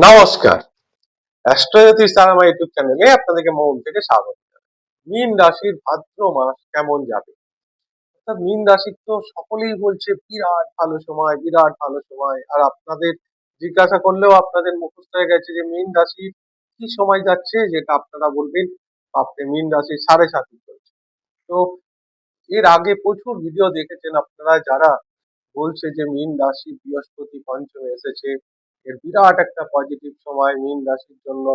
নমস্কার। অ্যাস্ট্রোজ্যোতিষ তারা আমার ইউটিউব চ্যানেলে আপনাদেরকে মন থেকে স্বাগত। মীন রাশির ভাদ্র মাস কেমন যাবে? অর্থাৎ মীন রাশির তো সকলেই বলছে বিরাট ভালো সময়, বিরাট ভালো সময়। আর আপনাদের জিজ্ঞাসা করলেও আপনাদের মুখস্থ হয়ে গেছে যে মীন রাশির কি সময় যাচ্ছে, যেটা আপনারা বলবেন আপনি মীন রাশির 7.5 চলছে। তো এর আগে প্রচুর ভিডিও দেখেছেন আপনারা, যারা বলছে যে মীন রাশি বৃহস্পতি পঞ্চমে এসেছে, এর বিরাট একটা পজিটিভ সময় মীন রাশির জন্য।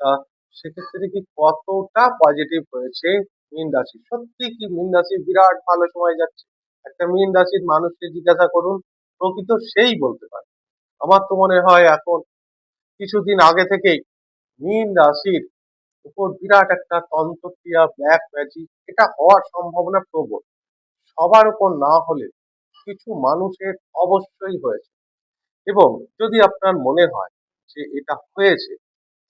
আহ সেক্ষেত্রে কি কতটা পজিটিভ হয়েছে মীন রাশি? সত্যি কি মীন রাশি বিরাট ভালো সময় যাচ্ছে? একটা মীন রাশির মানুষকে জিজ্ঞাসা করুন, প্রকৃত সেই বলতে পারে। আমার তো মনে হয় এখন কিছুদিন আগে থেকেই মীন রাশির উপর বিরাট একটা তন্ত্রক্রিয়া, ব্ল্যাক ম্যাজিক, এটা হওয়ার সম্ভাবনা প্রবল। সবার উপর না হলে কিছু মানুষের অবশ্যই হয়েছে। এবং যদি আপনার মনে হয় যে এটা হয়েছে,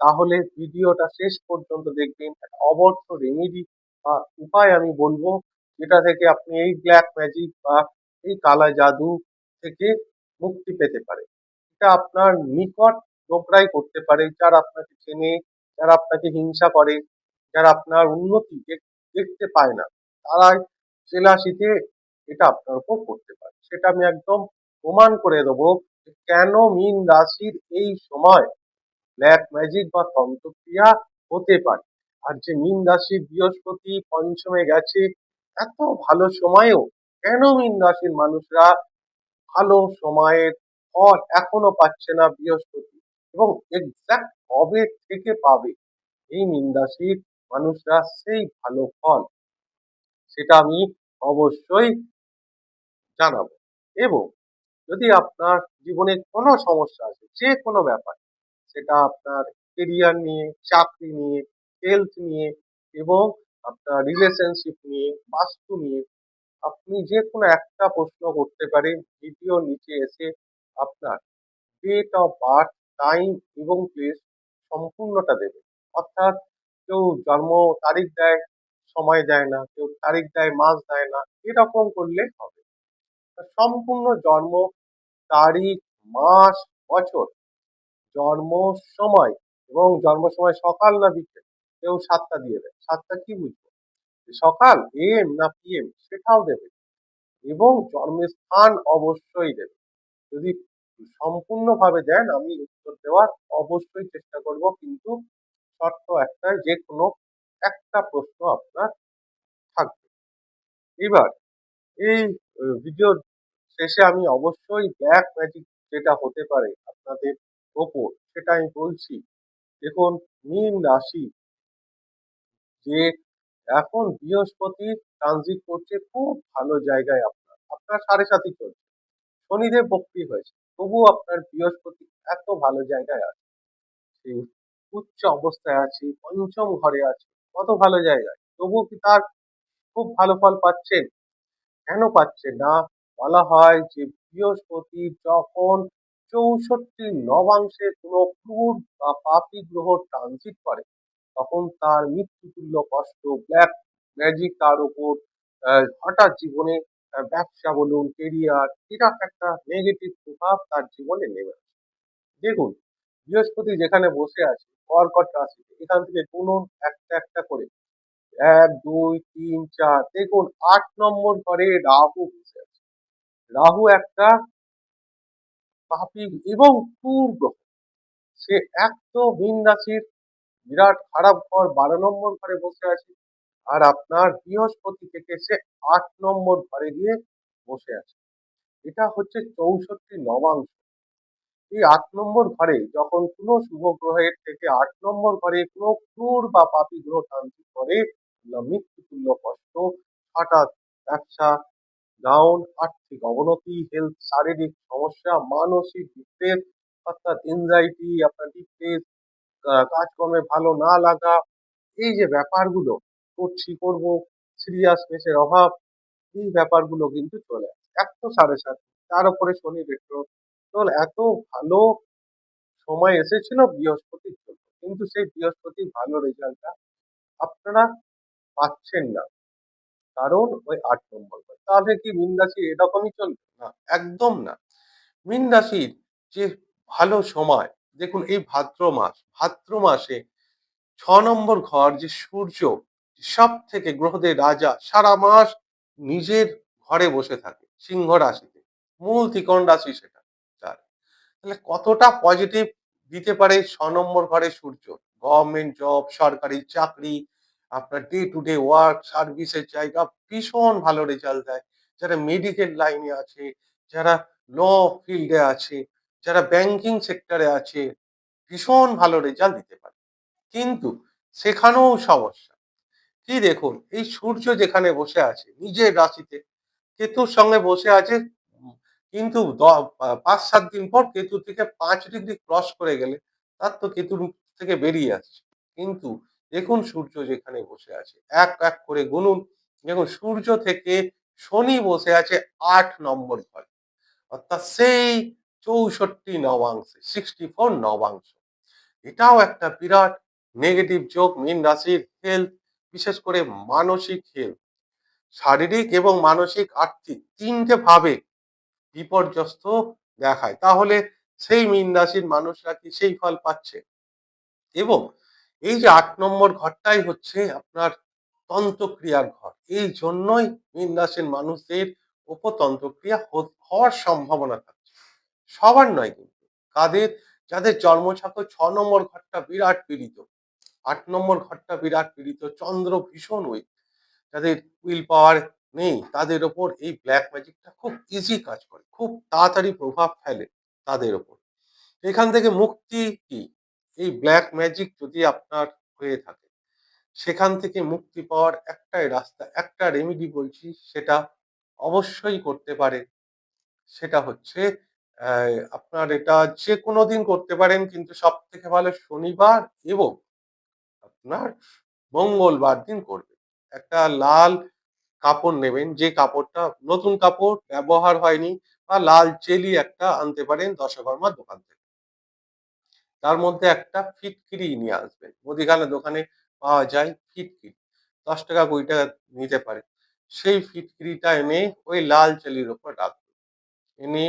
তাহলে ভিডিওটা শেষ পর্যন্ত দেখবেন। একটা অবশ্য রেমেডি বা উপায় আমি বলবো, যেটা থেকে আপনি এই ব্ল্যাক ম্যাজিক বা এই কালা জাদু থেকে মুক্তি পেতে পারে। এটা আপনার নিকট লোকরাই করতে পারে, যারা আপনাকে চেনে, যারা আপনাকে হিংসা করে, যারা আপনার উন্নতি দেখতে পায় না, তারাই জেলাসিতে এটা আপনার উপর করতে পারে। সেটা আমি একদম প্রমাণ করে দেবো যে কেন মীন রাশির এই সময় ব্ল্যাক ম্যাজিক বা তন্ত্রক্রিয়া হতে পারে। আর যে মীন রাশির বৃহস্পতি পঞ্চমে গেছে, এত ভালো সময়েও কেন মীন রাশির মানুষরা ভালো সময়ের ফল এখনো পাচ্ছে না বৃহস্পতি, এবং এক্সাক্ট কবে থেকে পাবে এই মীন রাশির মানুষরা সেই ভালো ফল, সেটা আমি অবশ্যই জানাবো। এবং যদি আপনার জীবনে কোনো সমস্যা আছে, যে কোনো ব্যাপার, সেটা আপনার কেরিয়ার নিয়ে, চাকরি নিয়ে, হেলথ নিয়ে, এবং আপনার রিলেশনশিপ নিয়ে, বাস্তু নিয়ে, আপনি যে কোনো একটা প্রশ্ন করতে পারেন। ভিডিও নিচে এসে আপনার ডেট অফ বার্থ, টাইম এবং প্লেস সম্পূর্ণটা দেবে। অর্থাৎ কেউ জন্ম তারিখ দেয়, সময় দেয় না, কেউ তারিখ দেয়, মাস দেয় না, এরকম করলে হবে। সম্পূর্ণ জন্ম তারিখ, মাস, বছর, জন্ম সময়, এবং জন্ম সময় সকাল না বিকেল, কেউ 7টা দিয়ে দেয়। 7টা কি বুঝবো, সকাল, এম না পিএম, সেটাও দেবে। এবং জন্মের স্থান অবশ্যই দেবে। যদি সম্পূর্ণভাবে দেন, আমি উত্তর দেওয়ার অবশ্যই চেষ্টা করব, কিন্তু শর্ত একটাই, যে কোনো একটা প্রশ্ন আপনার থাকবে। এবার এই ভিডিওর শেষে আমি অবশ্যই ব্ল্যাক ম্যাজিক যেটা হতে পারে আপনাদের ওপর, সেটা আমি বলছি। দেখুন, মীন রাশি যে এখন বৃহস্পতি ট্রানজিট করছে খুব ভালো জায়গায়, আপনার আপনার 7.5 চলছে, শনিদেব বক্রি হয়েছে, তবুও আপনার বৃহস্পতি এত ভালো জায়গায় আছে, সে উচ্চ অবস্থায় আছে, পঞ্চম ঘরে আছে, কত ভালো জায়গায়, তবুও কি তার খুব ভালো ফল পাচ্ছেন? কেন পাচ্ছে না? বলা হয় যে বৃহস্পতি যখন 64 নবাংশে কোনো ক্রূর বা পাপী গ্রহ ট্রানজিট করে, তখন তার মৃত্যুতুল্য কষ্ট, ব্ল্যাক ম্যাজিক তার উপর হঠাৎ জীবনে, ব্যবসা বলুন, কেরিয়ার, বিরাট একটা নেগেটিভ প্রভাব তার জীবনে নেমে আসে। দেখুন, বৃহস্পতি যেখানে বসে আছে কর্কট রাশিতে, এখান থেকে গুনুন একটা একটা করে, 1 2 3 4, দেখুন 8 নম্বর ঘরে রাহু বসে আছে। রাহু একটা পাপী এবং ক্রূর গ্রহ। সে এক তো মীন রাশির বিরাট খারাপ ঘর 12 নম্বর ঘরে বসে আছে, আর আপনার বৃহস্পতি থেকে সে 8 নম্বর ঘরে গিয়ে বসে আছে। এটা হচ্ছে 64 নবাংশ। এই 8 নম্বর ঘরে যখন কোনো শুভ গ্রহের থেকে 8 নম্বর ঘরে কোনো ক্রূর বা পাপী গ্রহ ট্রানজিট করে, মৃত্যুতুল্য কষ্ট, হঠাৎ ব্যবসা ডাউন, আর্থিক অবনতি, হেলথ, শারীরিক সমস্যা, মানসিক ডিপ্রেস, অর্থাৎ এনজাইটি, আপনার ডিপ্রেস, কাজকর্মে ভালো না লাগা, এই যে ব্যাপারগুলো, করছি করব, সিরিয়াসনেসের অভাব, এই ব্যাপারগুলো কিন্তু চলে আসে। এক তো 7.5, তার উপরে শনি রেট্রো, তো এত ভালো সময় এসেছিল বৃহস্পতির জন্য, কিন্তু সেই বৃহস্পতির ভালো রেজাল্টটা আপনারা পাচ্ছেন না, কারণ ওই 8 নম্বর ঘর। তাহলে কি মীন রাশি এরকমই চলবে? না, একদম না। মীন রাশির যে ভালো সময়, দেখুন এই ভাদ্র মাসে 6 নম্বর ঘর যে সূর্য, সব থেকে গ্রহদের রাজা, সারা মাস নিজের ঘরে বসে থাকে সিংহ রাশিতে, মূল ত্রিকোণ রাশি সেটা তার। তাহলে কতটা পজিটিভ দিতে পারে 6 নম্বর ঘরে সূর্য। গভর্নমেন্ট জব, সরকারি চাকরি, আপনার ডে টু ডে ওয়ার্ক, সার্ভিসের জায়গা ভীষণ ভালো রেজাল্ট দেয়। যারা মেডিকেল লাইনে আছে, যারা ল ফিল্ডে আছে, যারা ব্যাংকিং সেক্টরে আছে, ভীষণ ভালো রেজাল্ট দিতে পারে। কিন্তু সেখানেও সমস্যা। কি দেখুন, এই সূর্য যেখানে বসে আছে নিজের রাশিতে, কেতুর সঙ্গে বসে আছে, কিন্তু ৫-৭ দিন পর কেতু থেকে ৫ ডিগ্রি ক্রস করে গেলে তার তো কেতুর থেকে বেরিয়ে আসছে। কিন্তু দেখুন সূর্য যেখানে বসে আছে, এক এক করে গুনুন। দেখুন সূর্য থেকে শনি বসে আছে ৮ নম্বর ঘরে, অর্থাৎ সেই ৬৪ নবাংশে, 64 নবাংশ। এটাও একটা বিরাট নেগেটিভ যোগ মীন রাশির হেলথ, বিশেষ করে মানসিক হেলথ, শারীরিক এবং মানসিক আর্থিক ৩টে ভাবে বিপর্যস্ত দেখায়। তাহলে সেই মীন রাশির মানুষরা কি সেই ফল পাচ্ছে? এবং এই যে ৮ নম্বর ঘরটাই হচ্ছে আপনার তন্ত্রক্রিয়ার ঘর। এই জন্যই মীন রাশির মানুষদের উপর তন্ত্রক্রিয়া হওয়ার সম্ভাবনা থাকছে। সবার নয় কিন্তু, কাদের, যাদের জন্মছক ৬ নম্বর ঘরটা বিরাট পীড়িত, ৮ নম্বর ঘরটা বিরাট পীড়িত, চন্দ্র ভীষণ উইক, যাদের উইল পাওয়ার নেই, তাদের ওপর এই ব্ল্যাক ম্যাজিকটা খুব ইজি কাজ করে, খুব তাড়াতাড়ি প্রভাব ফেলে তাদের ওপর। এখান থেকে মুক্তি কি? এই ব্ল্যাক ম্যাজিক যদি আপনার হয়ে থাকে, সেখান থেকে মুক্তি পাওয়ার একটাই রাস্তা, একটা রেমেডি বলছি, সেটা অবশ্যই করতে পারেন। সেটা হচ্ছে আপনার এটা যেকোনো দিন করতে পারেন, কিন্তু সবথেকে ভালো শনিবার এবং আপনার মঙ্গলবার দিন করবেন। একটা লাল কাপড় নেবেন, যে কাপড়টা নতুন কাপড় ব্যবহার হয়নি, বা লাল চেলি একটা আনতে পারেন দশকর্মার দোকান থেকে। তার মধ্যে একটা ফিটকিরি নিয়ে আসবেন। মুদিখানা দোকানে পাওয়া যায় ফিটকিরি। ৳১০ ৳২০ নিতে পারে। সেই ফিটকিরিটা এনে ওই লাল চেলির উপর রাখবেন। এনে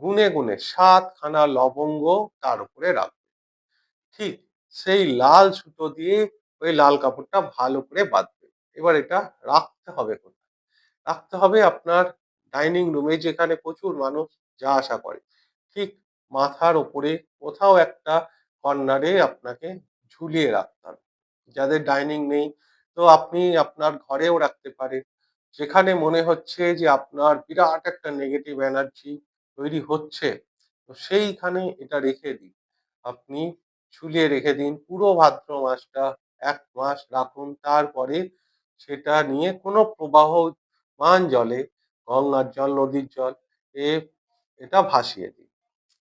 গুনে, গুনে ৭ খানা লবঙ্গ তার উপরে রাখবেন। ঠিক সেই লাল সুতো দিয়ে ওই লাল কাপড়টা ভালো করে বাঁধবেন। এবার এটা রাখতে হবে কোথায়? রাখতে হবে আপনার ডাইনিং রুমে, যেখানে প্রচুর মানুষ যাওয়া আসা করে। ঠিক মাথার উপরে কোথাও একটা কর্নারে আপনাকে ঝুলিয়ে রাখতে হবে। যাদের ডাইনিং নেই, তো আপনি আপনার ঘরেও রাখতে পারেন। যেখানে মনে হচ্ছে যে আপনার বিরাট একটা নেগেটিভ এনার্জি তৈরি হচ্ছে, তো সেইখানে এটা রেখে দিন। আপনি ঝুলিয়ে রেখে দিন। পুরো ভাদ্র মাসটা ১ মাস রাখুন। তারপরে সেটা নিয়ে কোনো প্রবাহমান জলে, গঙ্গার জল, নদীর জল, এ এটা ভাসিয়ে দিন।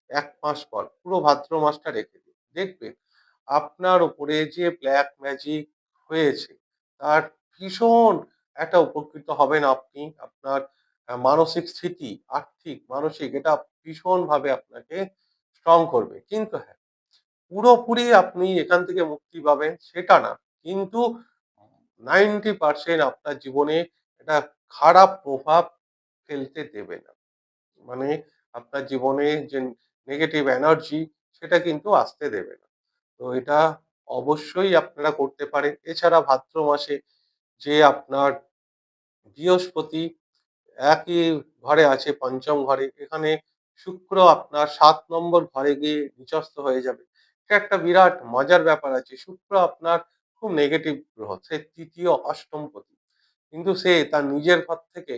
১ মাস পর পুরো ভাদ্র মাসটা রেখে দিন। দেখবেন আপনার উপরে যে ব্ল্যাক ম্যাজিক হয়েছে, তার ভীষণ একটা উপকৃত হবেন আপনি। আপনার মানসিক স্থিতি, আর্থিক, মানসিক, এটা ভীষণভাবে আপনাকে স্ট্রং করবে। কিন্তু হ্যাঁ, পুরোপুরি আপনি এখান থেকে মুক্তি পাবেন সেটা না। কিন্তু 90% আপনার জীবনে একটা খারাপ প্রভাব ফেলতে দেবে না। মানে আপনার জীবনে যে নেগেটিভ এনার্জি, সেটা কিন্তু আসতে দেবে না। তো এটা অবশ্যই আপনারা করতে পারেন। এছাড়া ভাদ্র মাসে যে আপনার বৃহস্পতি একই ঘরে আছে, পঞ্চম ঘরে, এখানে শুক্র আপনার ৭ নম্বর ঘরে গিয়ে নিচস্থ হয়ে যাবে। এটা একটা বিরাট মজার ব্যাপার আছে। শুক্র আপনার খুব নেগেটিভ গ্রহ, সে তৃতীয় অষ্টমপতি, কিন্তু সে তার নিজের ঘর থেকে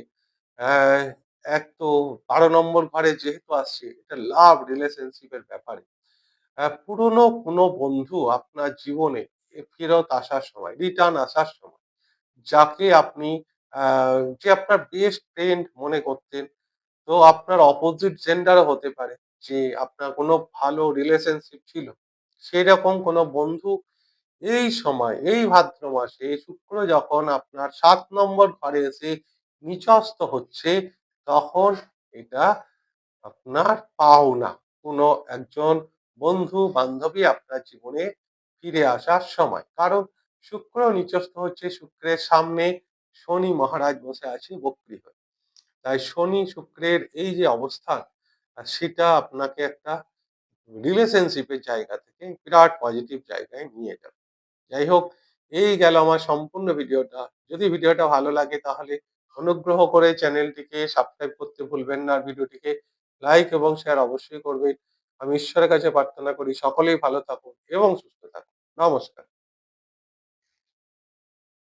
আহ এক তো ১২ নম্বর ঘরে যেহেতু আসছে, এটা লাভ রিলেশনশিপ এর ব্যাপারে পুরনো কোনো বন্ধু আপনার জীবনে ফেরত আসার সময়, রিটার্ন আসার সময়, যাকে আপনি যে আপনার বেস্ট ফ্রেন্ড মনে করতেন, তো আপনার অপোজিট জেন্ডারও হতে পারে, যে আপনার কোনো ভালো রিলেশনশিপ ছিল, সেরকম কোনো বন্ধু এই সময়, এই ভাদ্র মাসে শুক্র যখন আপনার ৭ নম্বর ঘরে এসে নিচস্থ হচ্ছে, তখন এটা আপনার পাওনা কোনো একজন বন্ধু বান্ধবী আপনার জীবনে ফিরে আসার সময়। কারণ শুক্র নিচস্থ হচ্ছে, শুক্রের সামনে শনি মহারাজ বসে আছে বক্রী হয়ে। তাই শনি শুক্রের এই যে অবস্থান, সেটা আপনাকে একটা রিলেশনশিপের জায়গা থেকে বিরাট পজিটিভ জায়গায় নিয়ে যাবে। যাই হোক, এই গেল আমার সম্পূর্ণ ভিডিওটা। যদি ভিডিওটা ভালো লাগে তাহলে অনুগ্রহ করে চ্যানেলটিকে সাবস্ক্রাইব করতে ভুলবেন না। আর ভিডিওটিকে লাইক এবং শেয়ার অবশ্যই করবেন। আমি ঈশ্বরের কাছে প্রার্থনা করি সকলেই ভালো থাকুন এবং সুস্থ থাকুন। নমস্কার।